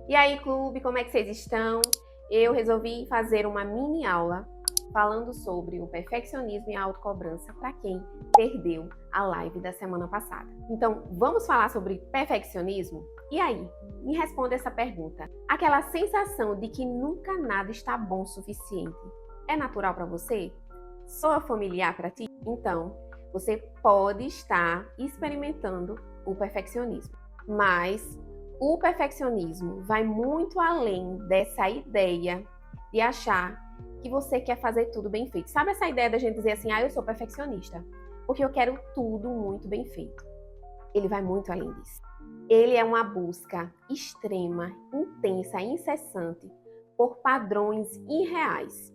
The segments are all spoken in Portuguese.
E aí, clube, como é que vocês estão? Eu resolvi fazer uma mini aula falando sobre o perfeccionismo e a autocobrança para quem perdeu a live da semana passada. Então, vamos falar sobre perfeccionismo? E aí, me responda essa pergunta. Aquela sensação de que nunca nada está bom o suficiente é natural para você? Soa familiar para ti? Então, você pode estar experimentando o perfeccionismo, mas o perfeccionismo vai muito além dessa ideia de achar que você quer fazer tudo bem feito. Sabe essa ideia da gente dizer assim, eu sou perfeccionista, porque eu quero tudo muito bem feito. Ele vai muito além disso. Ele é uma busca extrema, intensa, incessante por padrões irreais.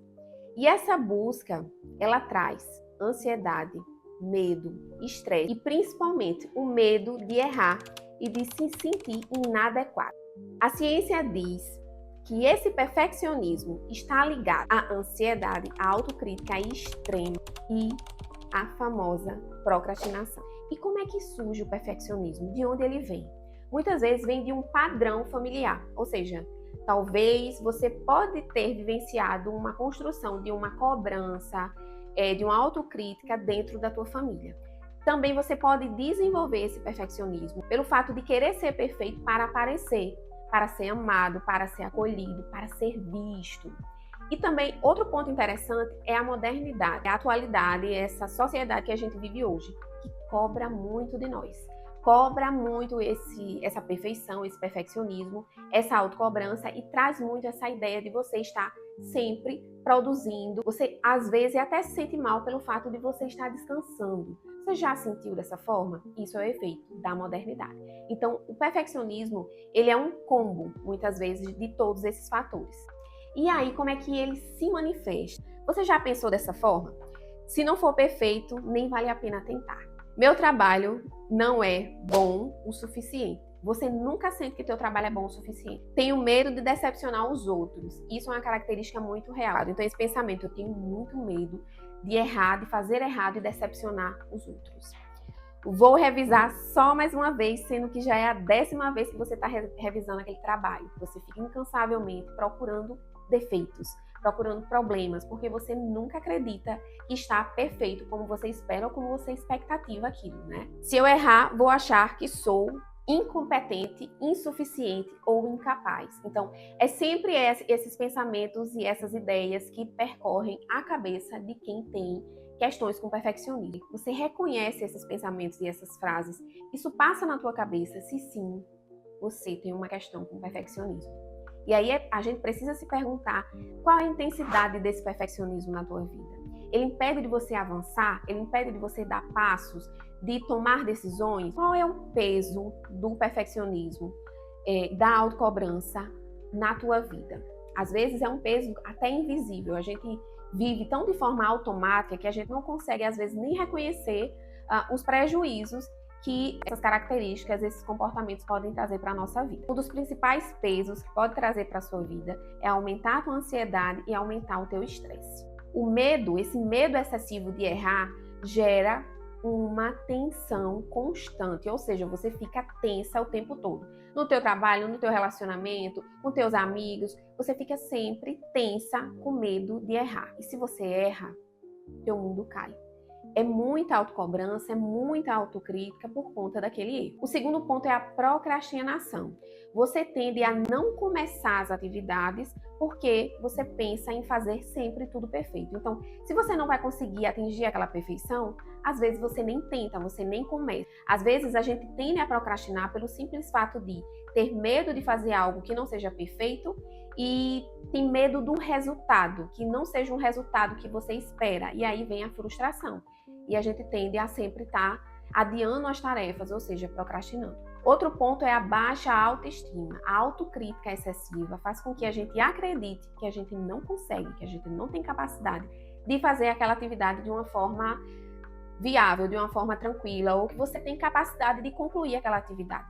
E essa busca, ela traz ansiedade, medo, estresse e principalmente o medo de errar e de se sentir inadequado. A ciência diz que esse perfeccionismo está ligado à ansiedade, à autocrítica extrema e à famosa procrastinação. E como é que surge o perfeccionismo? De onde ele vem? Muitas vezes vem de um padrão familiar, ou seja, talvez você pode ter vivenciado uma construção de uma cobrança, de uma autocrítica dentro da tua família. Também você pode desenvolver esse perfeccionismo pelo fato de querer ser perfeito para aparecer, para ser amado, para ser acolhido, para ser visto. E também outro ponto interessante é a modernidade, a atualidade, essa sociedade que a gente vive hoje, que cobra muito de nós. Cobra muito essa perfeição, esse perfeccionismo, essa autocobrança e traz muito essa ideia de você estar sempre produzindo. Você às vezes até se sente mal pelo fato de você estar descansando. Você já sentiu dessa forma? Isso é o efeito da modernidade. Então, o perfeccionismo, ele é um combo, muitas vezes, de todos esses fatores. E aí, como é que ele se manifesta? Você já pensou dessa forma? Se não for perfeito, nem vale a pena tentar. Meu trabalho não é bom o suficiente. Você nunca sente que teu trabalho é bom o suficiente. Tenho medo de decepcionar os outros. Isso é uma característica muito real. Então, esse pensamento, eu tenho muito medo de errar, de fazer errado e decepcionar os outros. Vou revisar só mais uma vez, sendo que já é a 10ª vez que você está revisando aquele trabalho. Você fica incansavelmente procurando defeitos, procurando problemas, porque você nunca acredita que está perfeito como você espera ou como você expectativa aquilo, né? Se eu errar, vou achar que sou incompetente, insuficiente ou incapaz. Então, é sempre esses pensamentos e essas ideias que percorrem a cabeça de quem tem questões com perfeccionismo. Você reconhece esses pensamentos e essas frases? Isso passa na tua cabeça se sim, você tem uma questão com perfeccionismo. E aí a gente precisa se perguntar qual é a intensidade desse perfeccionismo na tua vida. Ele impede de você avançar? Ele impede de você dar passos? De tomar decisões? Qual é o peso do perfeccionismo, da autocobrança na tua vida? Às vezes é um peso até invisível. A gente vive tão de forma automática que a gente não consegue, às vezes, nem reconhecer os prejuízos que essas características, esses comportamentos podem trazer para a nossa vida. Um dos principais pesos que pode trazer para a sua vida é aumentar a tua ansiedade e aumentar o teu estresse. O medo, esse medo excessivo de errar, gera uma tensão constante, ou seja, você fica tensa o tempo todo. No teu trabalho, no teu relacionamento, com teus amigos, você fica sempre tensa com medo de errar. E se você erra, teu mundo cai. É muita autocobrança, é muita autocrítica por conta daquele erro. O segundo ponto é a procrastinação. Você tende a não começar as atividades porque você pensa em fazer sempre tudo perfeito. Então, se você não vai conseguir atingir aquela perfeição, às vezes você nem tenta, você nem começa. Às vezes a gente tende a procrastinar pelo simples fato de ter medo de fazer algo que não seja perfeito e tem medo do resultado, que não seja um resultado que você espera. E aí vem a frustração. E a gente tende a sempre estar adiando as tarefas, ou seja, procrastinando. Outro ponto é a baixa autoestima. A autocrítica excessiva faz com que a gente acredite que a gente não consegue, que a gente não tem capacidade de fazer aquela atividade de uma forma viável, de uma forma tranquila, ou que você tem capacidade de concluir aquela atividade.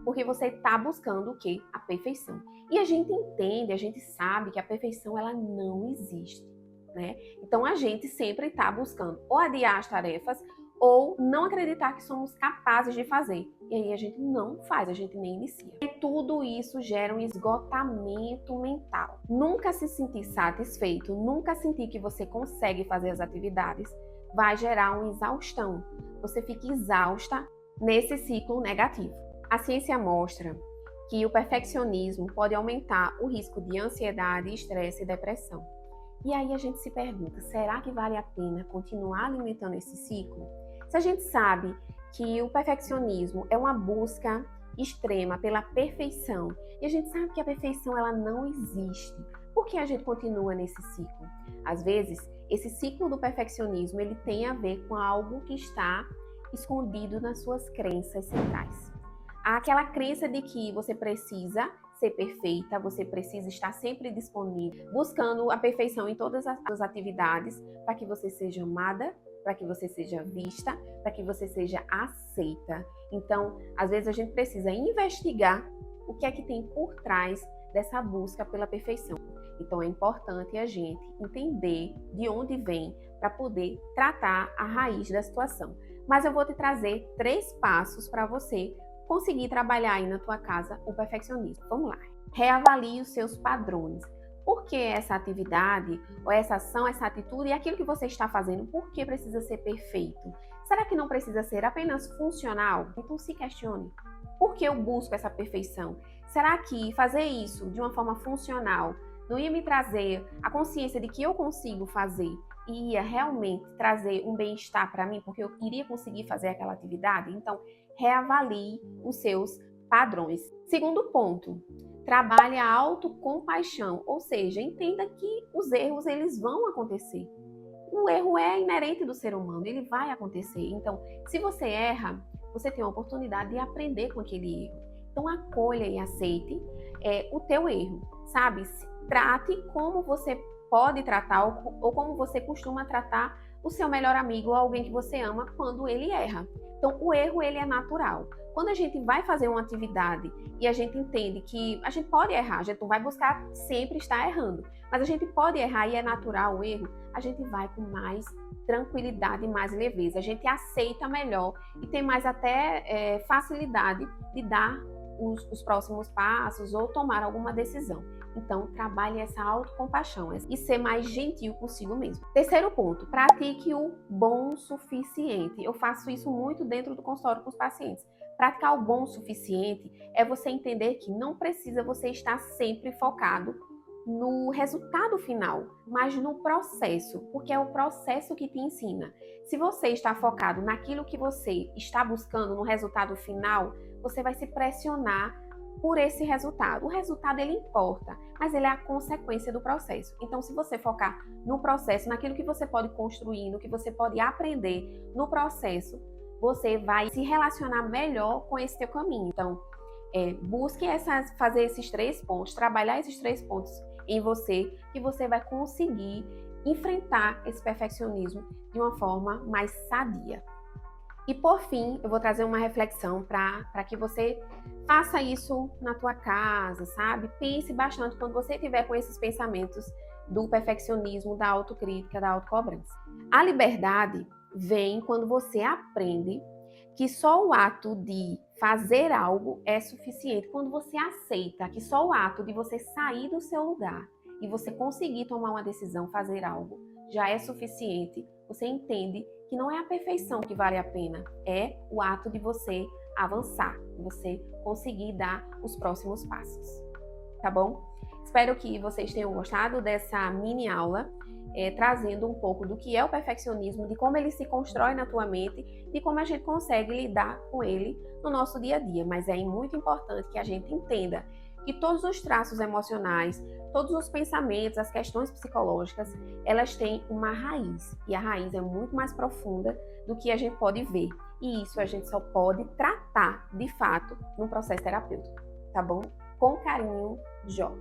Porque você está buscando o quê? A perfeição. E a gente entende, a gente sabe que a perfeição ela não existe. Né? Então a gente sempre está buscando ou adiar as tarefas ou não acreditar que somos capazes de fazer. E aí a gente não faz, a gente nem inicia. E tudo isso gera um esgotamento mental. Nunca se sentir satisfeito, nunca sentir que você consegue fazer as atividades, vai gerar uma exaustão. Você fica exausta nesse ciclo negativo. A ciência mostra que o perfeccionismo pode aumentar o risco de ansiedade, estresse e depressão. E aí a gente se pergunta, será que vale a pena continuar alimentando esse ciclo? Se a gente sabe que o perfeccionismo é uma busca extrema pela perfeição, e a gente sabe que a perfeição ela não existe, por que a gente continua nesse ciclo? Às vezes, esse ciclo do perfeccionismo ele tem a ver com algo que está escondido nas suas crenças centrais. Há aquela crença de que você precisa ser perfeita, você precisa estar sempre disponível, buscando a perfeição em todas as atividades, para que você seja amada, para que você seja vista, para que você seja aceita. Então, às vezes a gente precisa investigar o que é que tem por trás dessa busca pela perfeição. Então, é importante a gente entender de onde vem para poder tratar a raiz da situação. Mas eu vou te trazer 3 passos para você conseguir trabalhar aí na tua casa o perfeccionismo. Vamos lá. Reavalie os seus padrões. Por que essa atividade, ou essa ação, essa atitude e aquilo que você está fazendo, por que precisa ser perfeito? Será que não precisa ser apenas funcional? Então se questione. Por que eu busco essa perfeição? Será que fazer isso de uma forma funcional não ia me trazer a consciência de que eu consigo fazer e ia realmente trazer um bem-estar para mim, porque eu iria conseguir fazer aquela atividade? Então, reavalie os seus padrões. Segundo ponto, trabalhe a autocompaixão, ou seja, entenda que os erros eles vão acontecer. O erro é inerente do ser humano, ele vai acontecer. Então, se você erra, você tem a oportunidade de aprender com aquele erro. Então, acolha e aceite o teu erro, sabe? Trate como você pode tratar ou como você costuma tratar o seu melhor amigo ou alguém que você ama quando ele erra. Então, o erro ele é natural. Quando a gente vai fazer uma atividade e a gente entende que a gente pode errar, a gente não vai buscar sempre estar errando, mas a gente pode errar e é natural o erro, a gente vai com mais tranquilidade e mais leveza. A gente aceita melhor e tem mais até facilidade de dar os próximos passos ou tomar alguma decisão. Então, trabalhe essa autocompaixão e ser mais gentil consigo mesmo. Terceiro ponto, pratique o bom suficiente. Eu faço isso muito dentro do consultório com os pacientes. Praticar o bom suficiente é você entender que não precisa você estar sempre focado no resultado final, mas no processo, porque é o processo que te ensina. Se você está focado naquilo que você está buscando, no resultado final, você vai se pressionar por esse resultado. O resultado ele importa, mas ele é a consequência do processo. Então, se você focar no processo, naquilo que você pode construir, no que você pode aprender no processo, você vai se relacionar melhor com esse teu caminho. Então, busque fazer esses 3 pontos, trabalhar esses 3 pontos em você, que você vai conseguir enfrentar esse perfeccionismo de uma forma mais sadia. E por fim, eu vou trazer uma reflexão para que você faça isso na tua casa, sabe? Pense bastante quando você estiver com esses pensamentos do perfeccionismo, da autocrítica, da autocobrança. A liberdade vem quando você aprende que só o ato de fazer algo é suficiente. Quando você aceita que só o ato de você sair do seu lugar e você conseguir tomar uma decisão, fazer algo, já é suficiente, você entende que não é a perfeição que vale a pena, é o ato de você avançar, de você conseguir dar os próximos passos, tá bom? Espero que vocês tenham gostado dessa mini aula, trazendo um pouco do que é o perfeccionismo, de como ele se constrói na tua mente, de como a gente consegue lidar com ele no nosso dia a dia. Mas é muito importante que a gente entenda que todos os traços emocionais, todos os pensamentos, as questões psicológicas, elas têm uma raiz. E a raiz é muito mais profunda do que a gente pode ver. E isso a gente só pode tratar, de fato, num processo terapêutico. Tá bom? Com carinho, Jó.